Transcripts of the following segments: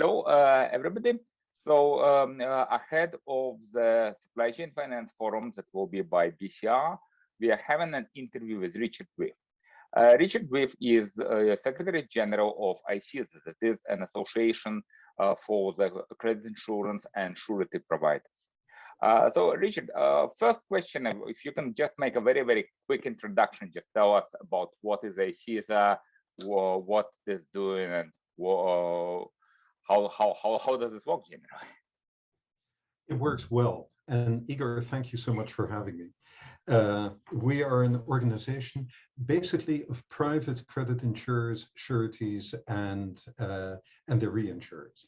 Hello, everybody. So ahead of the Supply Chain Finance Forum that will be by BCR, we are having an interview with Richard Wulff. Richard Wulff is Secretary General of ICISA, that is an association for the credit insurance and surety providers. So Richard, first question, if you can just make a very, very quick introduction, just tell us about what is ICISA, what it is doing, and how does this work generally? It works well. And Igor, thank you so much for having me. We are an organization basically of private credit insurers, sureties, and the reinsurers.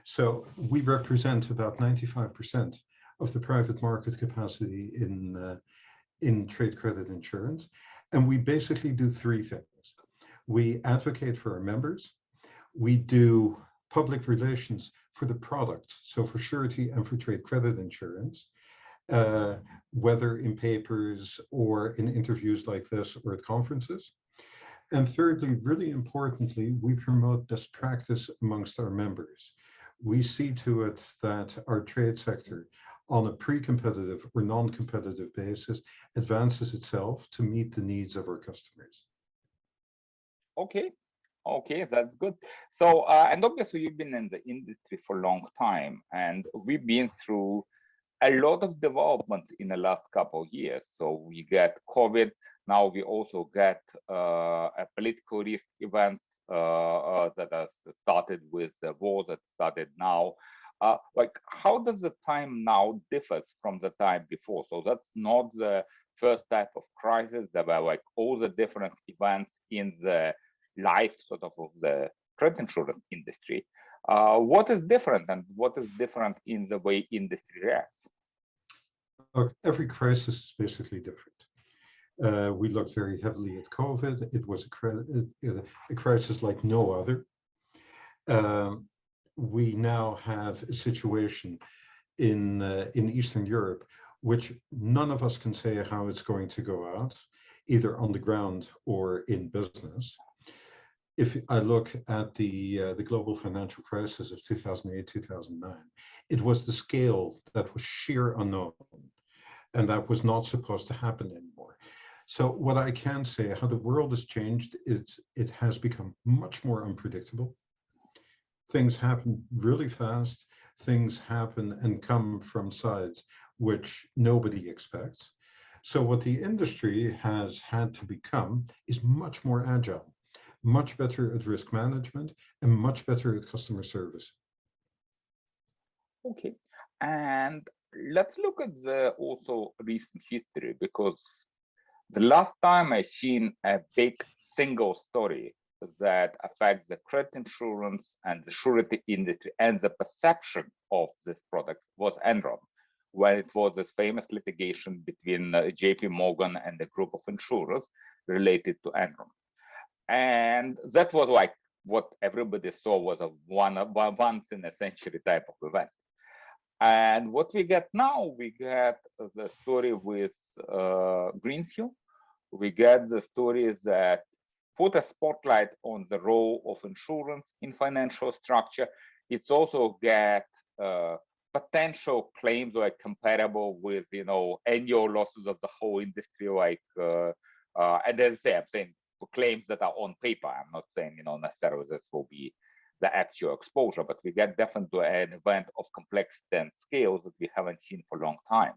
So we represent about 95% of the private market capacity in trade credit insurance. And we basically do three things. We advocate for our members. We do public relations for the product, so for surety and for trade credit insurance, whether in papers or in interviews like this or at conferences. And thirdly, really importantly, we promote best practice amongst our members. We see to it that our trade sector, on a pre-competitive or non-competitive basis, advances itself to meet the needs of our customers. Okay, that's good. So, and obviously you've been in the industry for a long time, and we've been through a lot of development in the last couple of years. So we get COVID, now we also get a political risk events that has started with the war that started now. Like, how does the time now differ from the time before? So that's not the first type of crisis. There were like all the different events in the life sort of the credit insurance industry. What is different, and what is different in the way industry reacts? Look, every crisis is basically different. We looked very heavily at COVID. It was a crisis like no other. We now have a situation in Eastern Europe, which none of us can say how it's going to go out, either on the ground or in business. If I look at the global financial crisis of 2008, 2009, it was the scale that was sheer unknown, and that was not supposed to happen anymore. So what I can say, how the world has changed, it has become much more unpredictable. Things happen really fast. Things happen and come from sides which nobody expects. So what the industry has had to become is much more agile, much better at risk management, and much better at customer service. Okay, and let's look at the also recent history, because the last time I seen a big single story that affects the credit insurance and the surety industry and the perception of this product was Enron, when it was this famous litigation between JP Morgan and a group of insurers related to Enron. And that was like what everybody saw was a once in a century type of event. And what we get now, we get the story with Grinstein. We get the stories that put a spotlight on the role of insurance in financial structure. It's also get potential claims like comparable with annual losses of the whole industry, like and as I say, I'm saying claims that are on paper. I'm not saying necessarily this will be the actual exposure, but we get definitely an event of complexity and scales that we haven't seen for a long time.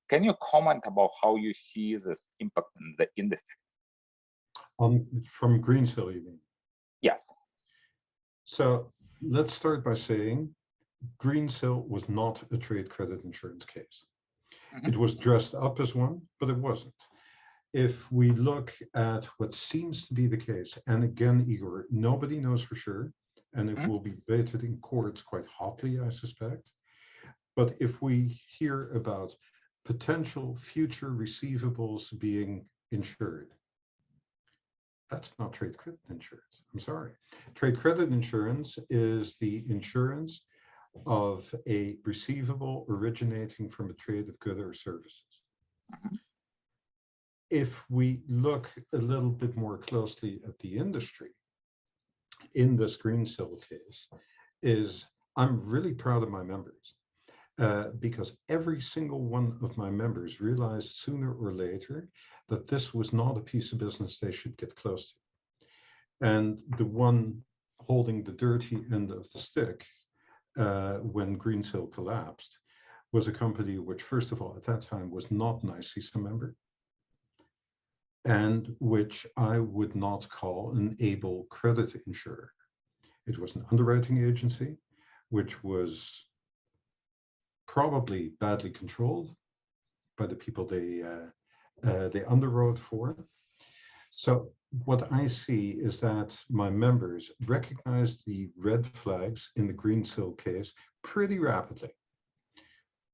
Can you comment about how you see this impact in the industry? From Grinstein, you mean? Yes. So let's start by saying Grinstein was not a trade credit insurance case. Mm-hmm. It was dressed up as one, but it wasn't. If we look at what seems to be the case, and again, Igor, nobody knows for sure, and it will be debated in courts quite hotly, I suspect. But if we hear about potential future receivables being insured, that's not trade credit insurance. I'm sorry. Trade credit insurance is the insurance of a receivable originating from a trade of goods or services. Mm-hmm. If we look a little bit more closely at the industry, in this Grinstein case, is I'm really proud of my members because every single one of my members realized sooner or later that this was not a piece of business they should get close to. And the one holding the dirty end of the stick when Greensill collapsed was a company which, first of all, at that time was not an ICISA member, and which I would not call an able credit insurer. It was an underwriting agency, which was probably badly controlled by the people they underwrote for. So what I see is that my members recognized the red flags in the Greensill case pretty rapidly,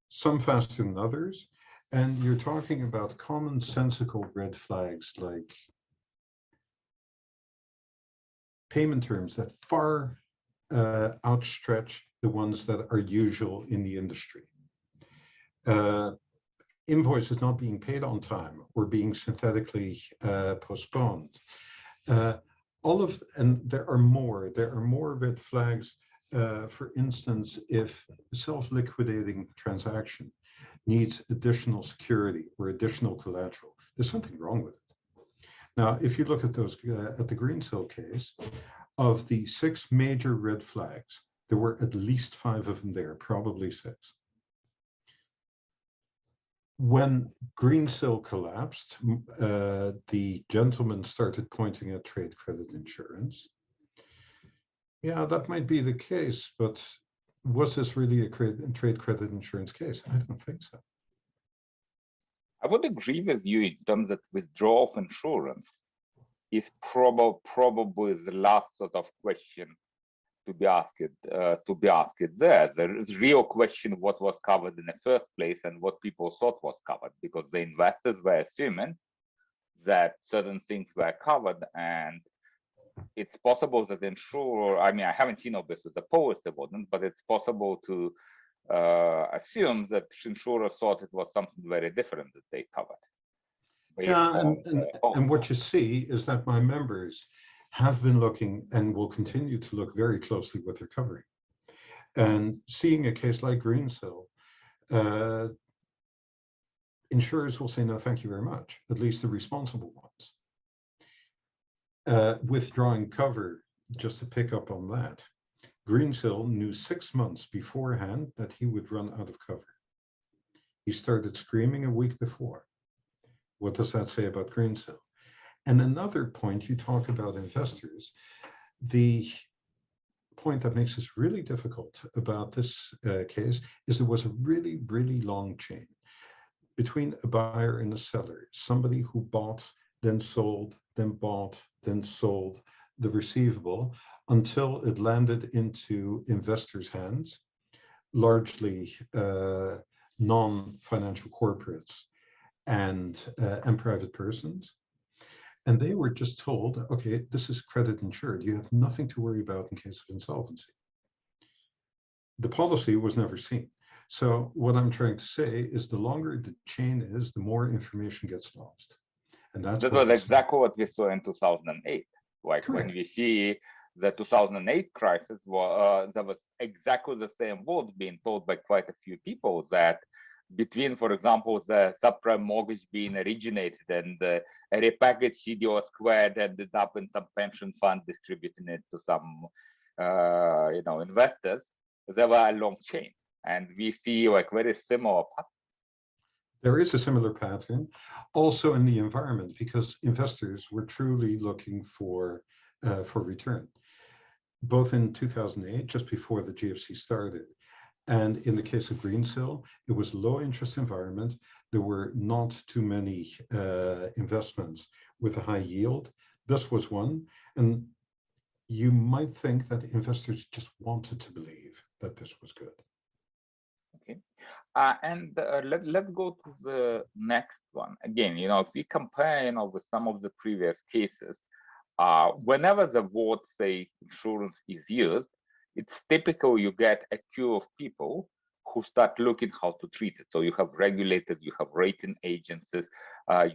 some faster than others. And you're talking about commonsensical red flags like payment terms that far outstretch the ones that are usual in the industry. Invoices not being paid on time or being synthetically postponed. And there are more red flags. For instance, if a self-liquidating transaction needs additional security or additional collateral, there's something wrong with it. Now, if you look at those at the Greensill case, of the 6 major red flags, there were at least 5 of them there, probably 6. When Greensill collapsed, the gentleman started pointing at trade credit insurance. Yeah, that might be the case, but was this really a trade credit insurance case? I don't think so. I would agree with you in terms that withdrawal of insurance is probably the last sort of question to be asked there. There is real question what was covered in the first place and what people thought was covered, because the investors were assuming that certain things were covered, and it's possible that the insurer, I mean, I haven't seen obviously the policy wasn't, but it's possible to assume that insurer thought it was something very different that they covered. Yeah, and what you see is that my members have been looking and will continue to look very closely what they're covering. And seeing a case like Greensill, insurers will say, no, thank you very much, at least the responsible ones. Withdrawing cover, just to pick up on that, Greensill knew 6 months beforehand that he would run out of cover. He started screaming a week before. What does that say about Greensill? And another point, you talk about investors, the point that makes this really difficult about this case is there was a really, really long chain between a buyer and a seller, somebody who bought, then sold, then bought, then sold the receivable until it landed into investors' hands, largely non-financial corporates and private persons. And they were just told, okay, this is credit insured. You have nothing to worry about in case of insolvency. The policy was never seen. So what I'm trying to say is the longer the chain is, the more information gets lost. And that was exactly what we saw in 2008. Like Correct. When we see the 2008 crisis, there was exactly the same words being told by quite a few people, that between, for example, the subprime mortgage being originated and a repackaged CDO squared ended up in some pension fund distributing it to some investors, there were a long chain, and we see like very similar pattern. There is a similar pattern also in the environment, because investors were truly looking for return, both in 2008, just before the GFC started, and in the case of Greensill, it was a low interest environment. There were not too many investments with a high yield. This was one, and you might think that investors just wanted to believe that this was good. Okay, let's go to the next one. Again, if we compare, with some of the previous cases, whenever the word, say, insurance is used, it's typical you get a queue of people who start looking how to treat it. So you have regulators, you have rating agencies,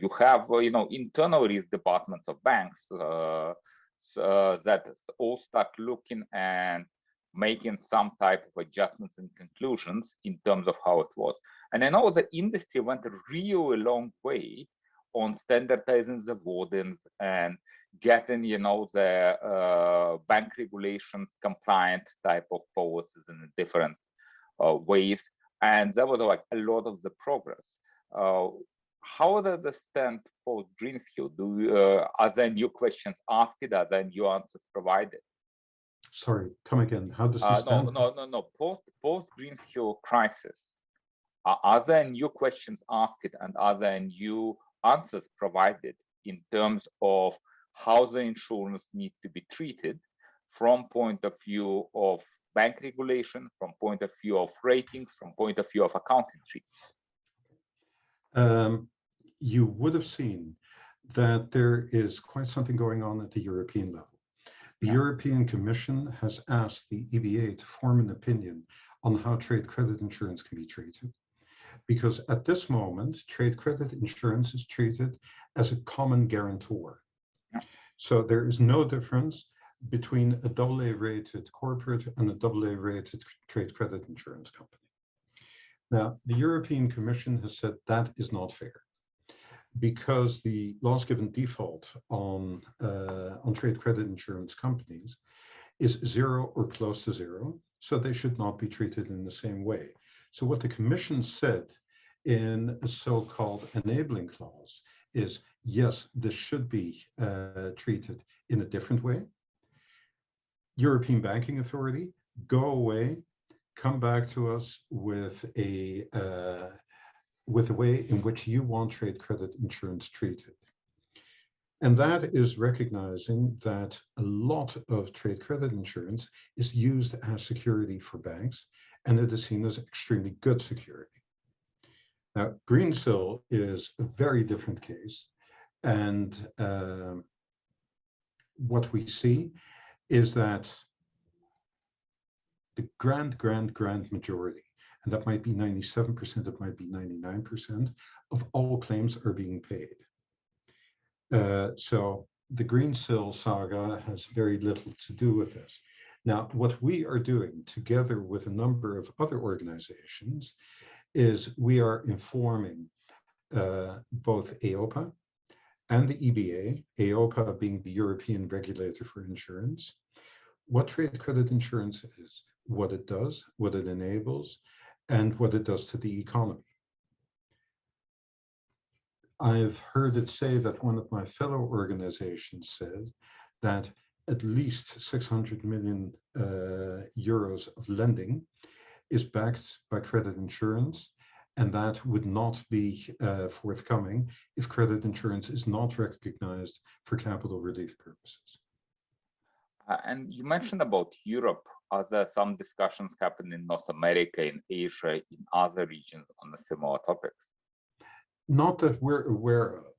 you have, internal risk departments of banks that all start looking and making some type of adjustments and conclusions in terms of how it was. And I know the industry went a really long way on standardizing the wordings and getting, the bank regulations compliant type of policies in different ways. And that was like a lot of the progress. How does the stand post Greenfield? Are there new questions asked? Are there new answers provided? Sorry, come again. How does this stand? No. Post Greenfield crisis, are there new questions asked and are there new answers provided in terms of how the insurance needs to be treated from point of view of bank regulation, from point of view of ratings, from point of view of accounting treatment? You would have seen that there is quite something going on at the European level. The European Commission has asked the EBA to form an opinion on how trade credit insurance can be treated. Because at this moment, trade credit insurance is treated as a common guarantor. So there is no difference between a AA rated corporate and a AA rated trade credit insurance company. Now, the European Commission has said that is not fair, because the loss given default on trade credit insurance companies is 0 or close to 0, so they should not be treated in the same way. So what the Commission said in a so-called enabling clause is, yes, this should be treated in a different way. European Banking Authority, go away, come back to us with a way in which you want trade credit insurance treated. And that is recognizing that a lot of trade credit insurance is used as security for banks, and it is seen as extremely good security. Now, Greensill is a very different case, and what we see is that the grand majority, and that might be 97%, it might be 99%, of all claims are being paid. So the Greensill saga has very little to do with this. Now, what we are doing together with a number of other organizations is we are informing both AOPA and the EBA, AOPA being the European regulator for insurance, what trade credit insurance is, what it does, what it enables, and what it does to the economy. I've heard it say that one of my fellow organizations said that at least 600 million euros of lending is backed by credit insurance, and that would not be forthcoming if credit insurance is not recognized for capital relief purposes. And you mentioned about Europe. Are there some discussions happening in North America, in Asia, in other regions on the similar topics? Not that we're aware of,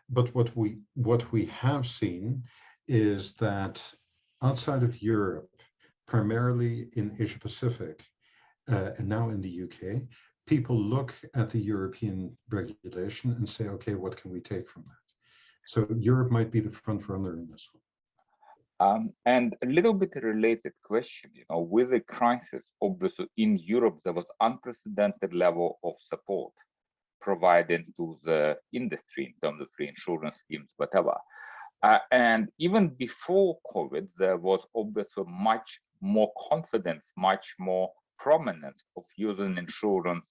but what we have seen is that outside of Europe, primarily in Asia Pacific, and now in the UK, people look at the European regulation and say, okay, what can we take from that? So Europe might be the front runner in this one. And a little bit related question, with the crisis, obviously in Europe, there was unprecedented level of support provided to the industry in terms of reinsurance schemes, whatever. And even before COVID, there was obviously much more confidence, much more prominence of using insurance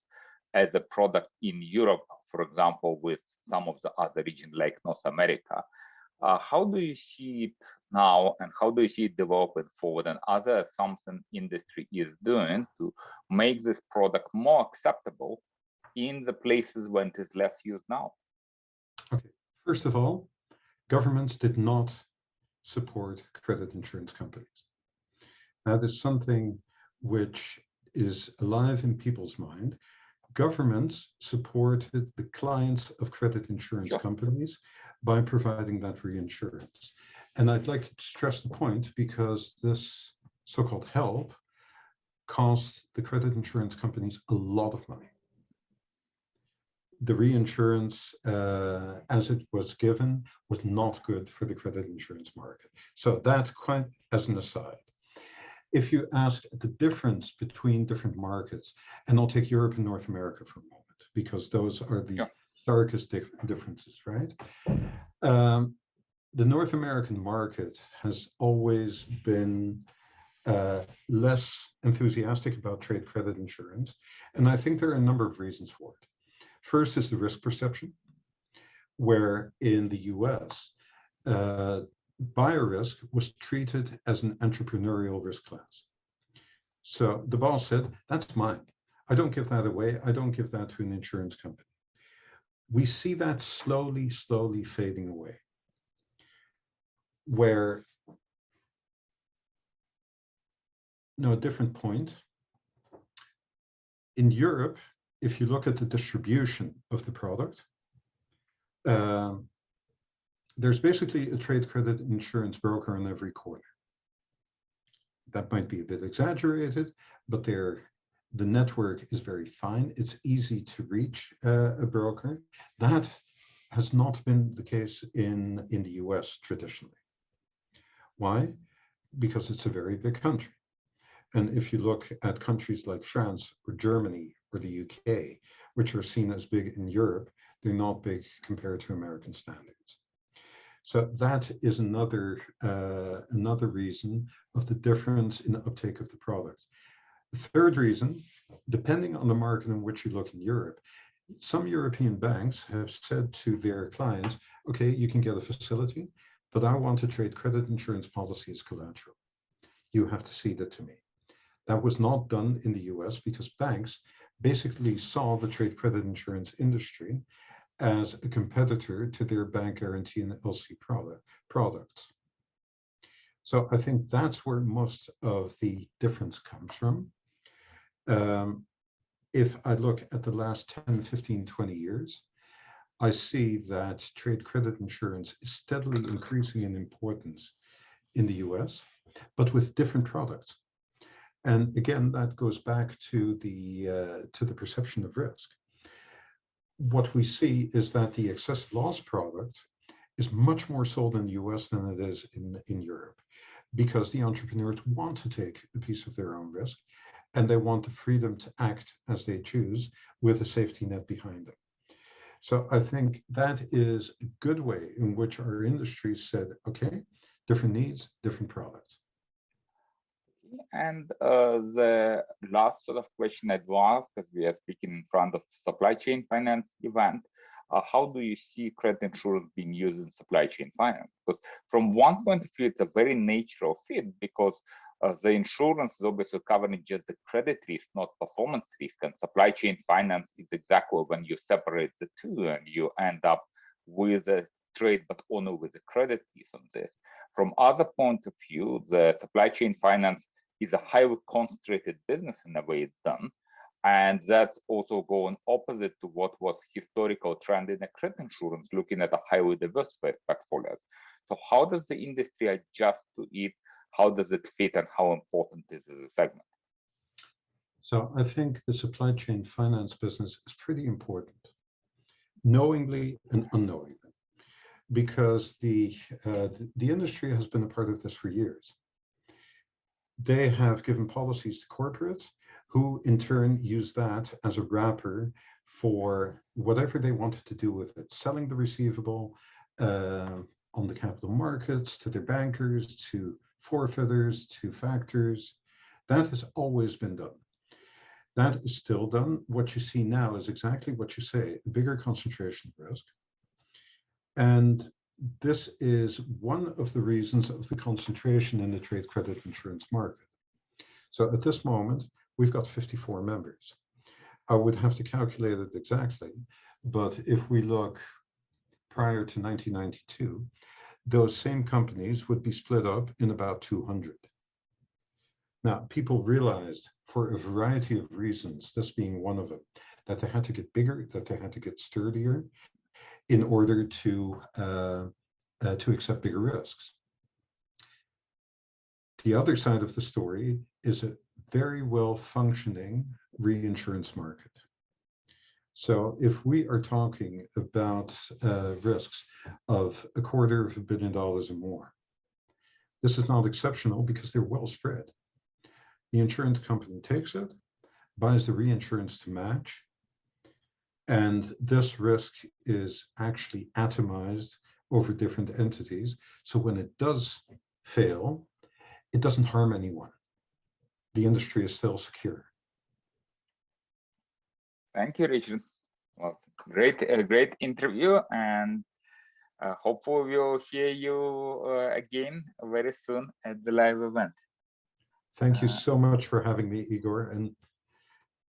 as a product in Europe, for example, with some of the other regions like North America. How do you see it now, and how do you see it developing forward, and other something industry is doing to make this product more acceptable in the places when it is less used now? Okay, first of all, governments did not support credit insurance companies. That is something which is alive in people's mind. Governments supported the clients of credit insurance companies by providing that reinsurance. And I'd like to stress the point, because this so-called help cost the credit insurance companies a lot of money. The reinsurance, as it was given, was not good for the credit insurance market. So that, quite as an aside. if you ask the difference between different markets, and I'll take Europe and North America for a moment, because those are the starkest differences, right? The North American market has always been less enthusiastic about trade credit insurance, and I think there are a number of reasons for it. First is the risk perception, where in the US, buyer risk was treated as an entrepreneurial risk class. So the boss said, that's mine. I don't give that away. I don't give that to an insurance company. We see that slowly fading away, where, no, a different point. In Europe, if you look at the distribution of the product, there's basically a trade credit insurance broker on every corner. That might be a bit exaggerated, but the network is very fine. It's easy to reach a broker. That has not been the case in the US traditionally. Why? Because it's a very big country. And if you look at countries like France or Germany or the UK, which are seen as big in Europe, they're not big compared to American standards. So that is another reason of the difference in the uptake of the product. The third reason, depending on the market in which you look in Europe, some European banks have said to their clients, okay, you can get a facility, but I want a trade credit insurance policy as collateral. You have to cede it to me. That was not done in the US because banks basically saw the trade credit insurance industry as a competitor to their bank guarantee and LC products. So I think that's where most of the difference comes from. If I look at the last 10, 15, 20 years, I see that trade credit insurance is steadily increasing in importance in the US, but with different products. And again, that goes back to the perception of risk. What we see is that the excess loss product is much more sold in the US than it is in Europe, because the entrepreneurs want to take a piece of their own risk, and they want the freedom to act as they choose with a safety net behind them. So I think that is a good way in which our industry said, okay, different needs, different products. And the last sort of question I'd ask, as we are speaking in front of supply chain finance event, how do you see credit insurance being used in supply chain finance? Because from one point of view, it's a very natural fit, because the insurance is obviously covering just the credit risk, not performance risk. And supply chain finance is exactly when you separate the two and you end up with a trade, but only with a credit piece on this. From other point of view, the supply chain finance is a highly concentrated business in the way it's done. And that's also going opposite to what was historical trend in the credit insurance, looking at a highly diversified portfolios. So how does the industry adjust to it? How does it fit, and how important is it as a segment? So I think the supply chain finance business is pretty important, knowingly and unknowingly, because the industry has been a part of this for years. They have given policies to corporates who in turn use that as a wrapper for whatever they wanted to do with it, selling the receivable on the capital markets, to their bankers, to forfeiters, to factors. That has always been done. That is still done. What you see now is exactly what you say, a bigger concentration of risk. And this is one of the reasons of the concentration in the trade credit insurance market. So at this moment, we've got 54 members. I would have to calculate it exactly, but if we look prior to 1992, those same companies would be split up in about 200. Now, people realized, for a variety of reasons, this being one of them, that they had to get bigger, that they had to get sturdier in order to accept bigger risks. The other side of the story is a very well functioning reinsurance market. So if we are talking about risks of $250 million or more, this is not exceptional because they're well spread. The insurance company takes it, buys the reinsurance to match, and this risk is actually atomized over different entities. So when it does fail, it doesn't harm anyone. The industry is still secure. Thank you, Richard. Well, a great interview, and hopefully we'll hear you again very soon at the live event. Thank you so much for having me, Igor. And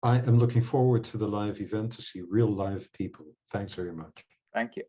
I am looking forward to the live event to see real live people. Thanks very much. Thank you.